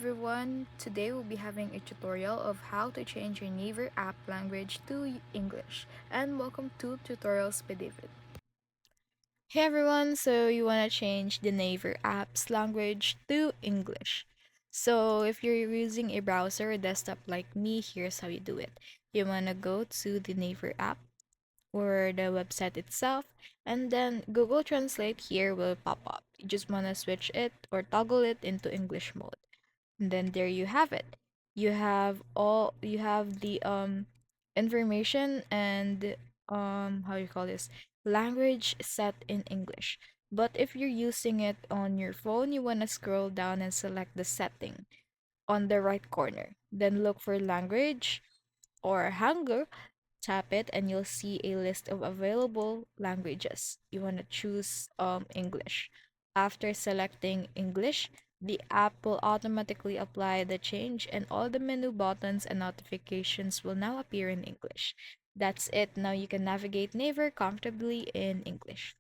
everyone. Today we'll be having a tutorial of how to change your Naver app language to English. And welcome to Tutorials by David. Hey everyone, so you want to change the Naver app's language to English. So if you're using a browser or desktop like me, here's how you do it. You want to go to the Naver app or the website itself, and then Google Translate here will pop up. You just want to switch it or toggle it into English mode. And then there you have it. You have the information and how you call this, language set in English. But if you're using it on your phone, you want to scroll down and select the setting on the right corner. Then look for language or Hangul. Tap it and you'll see a list of available languages. You want to choose English. After selecting English, the app will automatically apply the change and all the menu buttons and notifications will now appear in English. That's it. Now you can navigate Naver comfortably in English.